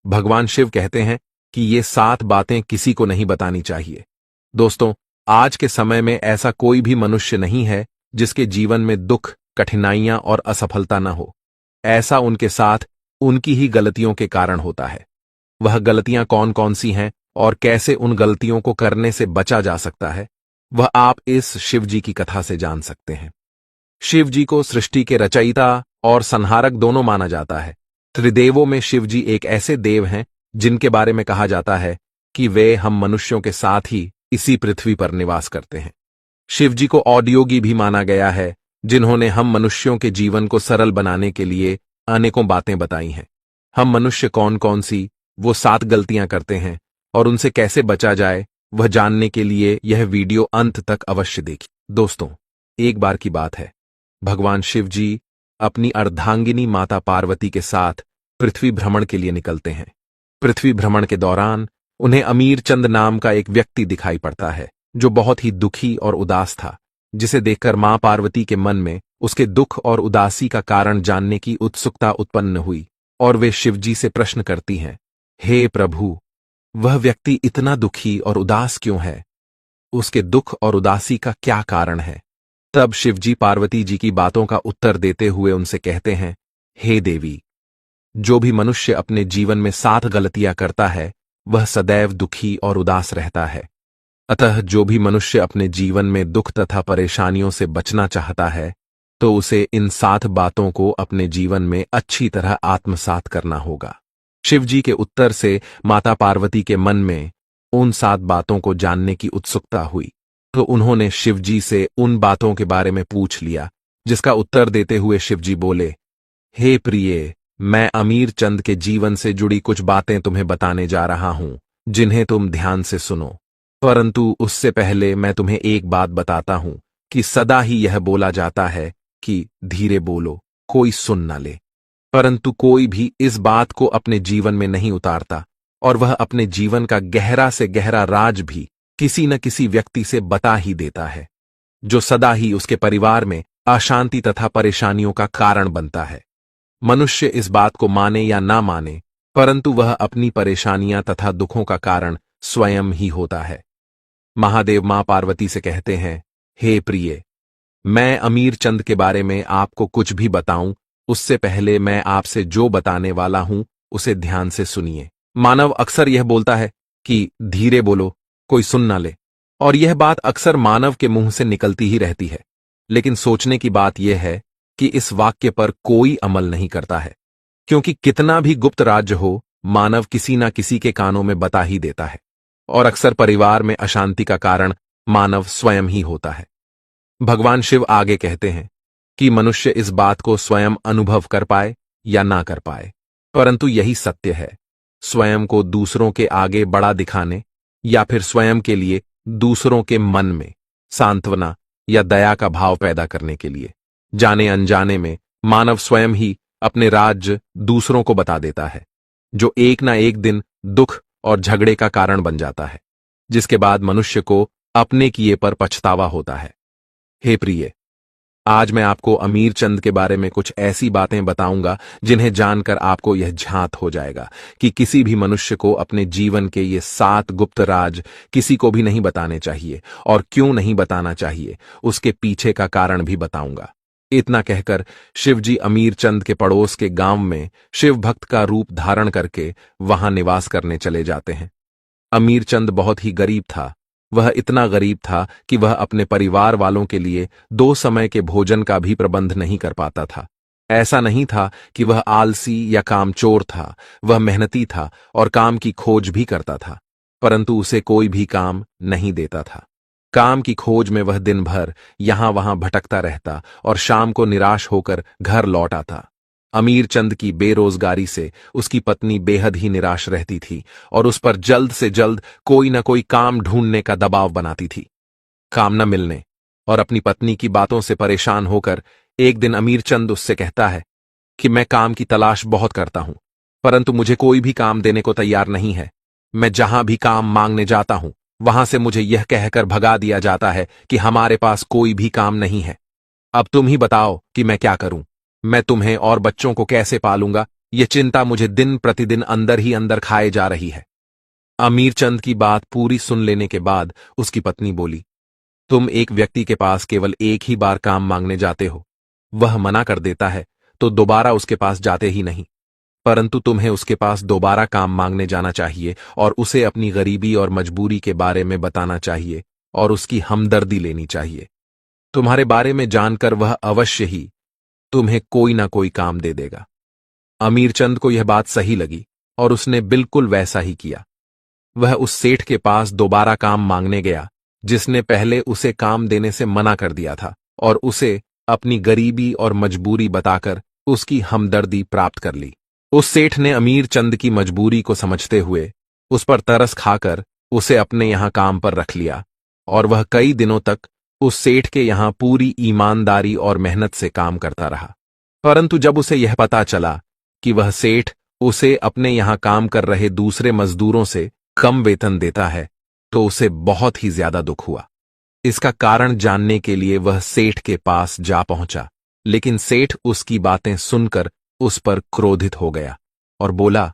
भगवान शिव कहते हैं कि ये 7 बातें किसी को नहीं बतानी चाहिए। दोस्तों, आज के समय में ऐसा कोई भी मनुष्य नहीं है जिसके जीवन में दुख, कठिनाइयां और असफलता न हो। ऐसा उनके साथ उनकी ही गलतियों के कारण होता है। वह गलतियां कौन कौन सी हैं और कैसे उन गलतियों को करने से बचा जा सकता है, वह आप इस शिव जी की कथा से जान सकते हैं। शिव जी को सृष्टि के रचयिता और संहारक दोनों माना जाता है। त्रिदेवों में शिव जी एक ऐसे देव हैं जिनके बारे में कहा जाता है कि वे हम मनुष्यों के साथ ही इसी पृथ्वी पर निवास करते हैं। शिव जी को औद्योगी भी माना गया है, जिन्होंने हम मनुष्यों के जीवन को सरल बनाने के लिए अनेकों बातें बताई हैं। हम मनुष्य कौन कौन सी वो 7 गलतियां करते हैं और उनसे कैसे बचा जाए, वह जानने के लिए यह वीडियो अंत तक अवश्य देखिए। दोस्तों, एक बार की बात है, भगवान शिव जी अपनी अर्धांगिनी माता पार्वती के साथ पृथ्वी भ्रमण के लिए निकलते हैं। पृथ्वी भ्रमण के दौरान उन्हें अमीर चंद नाम का एक व्यक्ति दिखाई पड़ता है, जो बहुत ही दुखी और उदास था, जिसे देखकर मां पार्वती के मन में उसके दुख और उदासी का कारण जानने की उत्सुकता उत्पन्न हुई और वे शिवजी से प्रश्न करती हैं, हे प्रभु, वह व्यक्ति इतना दुखी और उदास क्यों है? उसके दुख और उदासी का क्या कारण है? तब शिवजी पार्वती जी की बातों का उत्तर देते हुए उनसे कहते हैं, हे देवी, जो भी मनुष्य अपने जीवन में 7 गलतियां करता है, वह सदैव दुखी और उदास रहता है। अतः जो भी मनुष्य अपने जीवन में दुख तथा परेशानियों से बचना चाहता है, तो उसे इन 7 बातों को अपने जीवन में अच्छी तरह आत्मसात करना होगा। शिवजी के उत्तर से माता पार्वती के मन में उन 7 बातों को जानने की उत्सुकता हुई, तो उन्होंने शिवजी से उन बातों के बारे में पूछ लिया, जिसका उत्तर देते हुए शिवजी बोले, हे प्रिय, मैं अमीर चंद के जीवन से जुड़ी कुछ बातें तुम्हें बताने जा रहा हूं, जिन्हें तुम ध्यान से सुनो। परंतु उससे पहले मैं तुम्हें एक बात बताता हूं कि सदा ही यह बोला जाता है कि धीरे बोलो, कोई सुन न ले। परंतु कोई भी इस बात को अपने जीवन में नहीं उतारता और वह अपने जीवन का गहरा से गहरा राज भी किसी न किसी व्यक्ति से बता ही देता है, जो सदा ही उसके परिवार में अशांति तथा परेशानियों का कारण बनता है। मनुष्य इस बात को माने या ना माने, परंतु वह अपनी परेशानियां तथा दुखों का कारण स्वयं ही होता है। महादेव मां पार्वती से कहते हैं, हे प्रिय, मैं अमीर चंद के बारे में आपको कुछ भी बताऊं, उससे पहले मैं आपसे जो बताने वाला हूं उसे ध्यान से सुनिए। मानव अक्सर यह बोलता है कि धीरे बोलो, कोई सुन ना ले, और यह बात अक्सर मानव के मुंह से निकलती ही रहती है। लेकिन सोचने की बात यह है कि इस वाक्य पर कोई अमल नहीं करता है, क्योंकि कितना भी गुप्त राज्य हो, मानव किसी ना किसी के कानों में बता ही देता है, और अक्सर परिवार में अशांति का कारण मानव स्वयं ही होता है। भगवान शिव आगे कहते हैं कि मनुष्य इस बात को स्वयं अनुभव कर पाए या ना कर पाए, परंतु यही सत्य है। स्वयं को दूसरों के आगे बड़ा दिखाने या फिर स्वयं के लिए दूसरों के मन में सांत्वना या दया का भाव पैदा करने के लिए जाने अनजाने में मानव स्वयं ही अपने राज्य दूसरों को बता देता है, जो एक ना एक दिन दुख और झगड़े का कारण बन जाता है, जिसके बाद मनुष्य को अपने किए पर पछतावा होता है। हे प्रिय, आज मैं आपको अमीर चंद के बारे में कुछ ऐसी बातें बताऊंगा जिन्हें जानकर आपको यह झांत हो जाएगा कि किसी भी मनुष्य को अपने जीवन के ये 7 गुप्त राज किसी को भी नहीं बताने चाहिए, और क्यों नहीं बताना चाहिए उसके पीछे का कारण भी बताऊंगा। इतना कहकर शिवजी अमीर चंद के पड़ोस के गांव में शिव भक्त का रूप धारण करके वहां निवास करने चले जाते हैं। अमीर चंद बहुत ही गरीब था। वह इतना गरीब था कि वह अपने परिवार वालों के लिए 2 समय के भोजन का भी प्रबंध नहीं कर पाता था। ऐसा नहीं था कि वह आलसी या कामचोर था, वह मेहनती था और काम की खोज भी करता था, परंतु उसे कोई भी काम नहीं देता था। काम की खोज में वह दिन भर यहां वहां भटकता रहता और शाम को निराश होकर घर लौट आता। अमीर चंद की बेरोजगारी से उसकी पत्नी बेहद ही निराश रहती थी और उस पर जल्द से जल्द कोई न कोई काम ढूंढने का दबाव बनाती थी। काम न मिलने और अपनी पत्नी की बातों से परेशान होकर एक दिन अमीर चंद उससे कहता है कि मैं काम की तलाश बहुत करता हूं, परंतु मुझे कोई भी काम देने को तैयार नहीं है। मैं जहां भी काम मांगने जाता हूं, वहां से मुझे यह कहकर भगा दिया जाता है कि हमारे पास कोई भी काम नहीं है। अब तुम ही बताओ कि मैं क्या करूं। मैं तुम्हें और बच्चों को कैसे पालूंगा ये चिंता मुझे दिन प्रतिदिन अंदर ही अंदर खाए जा रही है। अमीरचंद की बात पूरी सुन लेने के बाद उसकी पत्नी बोली, तुम एक व्यक्ति के पास केवल एक ही बार काम मांगने जाते हो, वह मना कर देता है तो दोबारा उसके पास जाते ही नहीं, परंतु तुम्हें उसके पास दोबारा काम मांगने जाना चाहिए और उसे अपनी गरीबी और मजबूरी के बारे में बताना चाहिए और उसकी हमदर्दी लेनी चाहिए। तुम्हारे बारे में जानकर वह अवश्य ही तुम्हें कोई ना कोई काम दे देगा। अमीरचंद को यह बात सही लगी और उसने बिल्कुल वैसा ही किया। वह उस सेठ के पास दोबारा काम मांगने गया जिसने पहले उसे काम देने से मना कर दिया था और उसे अपनी गरीबी और मजबूरी बताकर उसकी हमदर्दी प्राप्त कर ली। उस सेठ ने अमीरचंद की मजबूरी को समझते हुए उस पर तरस खाकर उसे अपने यहां काम पर रख लिया और वह कई दिनों तक उस सेठ के यहां पूरी ईमानदारी और मेहनत से काम करता रहा। परंतु जब उसे यह पता चला कि वह सेठ उसे अपने यहां काम कर रहे दूसरे मजदूरों से कम वेतन देता है तो उसे बहुत ही ज्यादा दुख हुआ। इसका कारण जानने के लिए वह सेठ के पास जा पहुंचा, लेकिन सेठ उसकी बातें सुनकर उस पर क्रोधित हो गया और बोला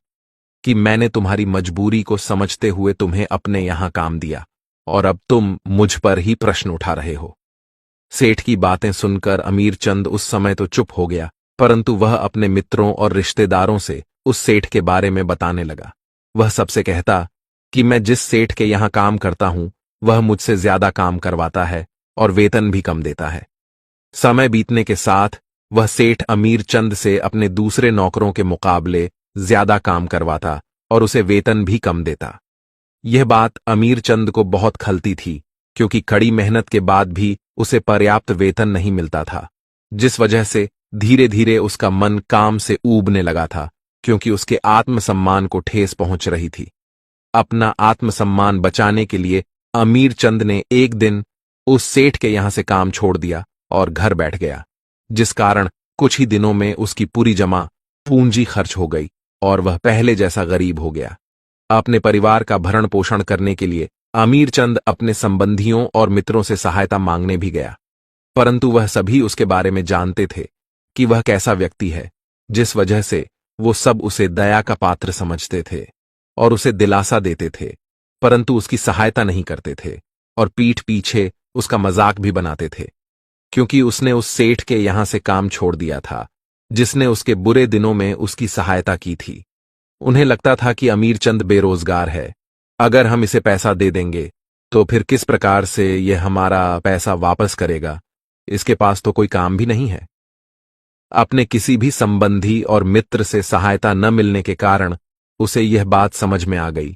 कि मैंने तुम्हारी मजबूरी को समझते हुए तुम्हें अपने यहां काम दिया और अब तुम मुझ पर ही प्रश्न उठा रहे हो। सेठ की बातें सुनकर अमीरचंद उस समय तो चुप हो गया, परंतु वह अपने मित्रों और रिश्तेदारों से उस सेठ के बारे में बताने लगा। वह सबसे कहता कि मैं जिस सेठ के यहां काम करता हूं वह मुझसे ज्यादा काम करवाता है और वेतन भी कम देता है। समय बीतने के साथ वह सेठ अमीरचंद से अपने दूसरे नौकरों के मुकाबले ज्यादा काम करवाता और उसे वेतन भी कम देता। यह बात अमीरचंद को बहुत खलती थी, क्योंकि कड़ी मेहनत के बाद भी उसे पर्याप्त वेतन नहीं मिलता था, जिस वजह से धीरे धीरे उसका मन काम से ऊबने लगा था, क्योंकि उसके आत्मसम्मान को ठेस पहुंच रही थी। अपना आत्मसम्मान बचाने के लिए अमीरचंद ने एक दिन उस सेठ के यहां से काम छोड़ दिया और घर बैठ गया, जिस कारण कुछ ही दिनों में उसकी पूरी जमा पूंजी खर्च हो गई और वह पहले जैसा गरीब हो गया। अपने परिवार का भरण पोषण करने के लिए अमीरचंद अपने संबंधियों और मित्रों से सहायता मांगने भी गया, परंतु वह सभी उसके बारे में जानते थे कि वह कैसा व्यक्ति है, जिस वजह से वो सब उसे दया का पात्र समझते थे और उसे दिलासा देते थे, परंतु उसकी सहायता नहीं करते थे और पीठ पीछे उसका मजाक भी बनाते थे, क्योंकि उसने उस सेठ के यहां से काम छोड़ दिया था जिसने उसके बुरे दिनों में उसकी सहायता की थी। उन्हें लगता था कि अमीरचंद बेरोजगार है, अगर हम इसे पैसा दे देंगे तो फिर किस प्रकार से यह हमारा पैसा वापस करेगा, इसके पास तो कोई काम भी नहीं है। अपने किसी भी संबंधी और मित्र से सहायता न मिलने के कारण उसे यह बात समझ में आ गई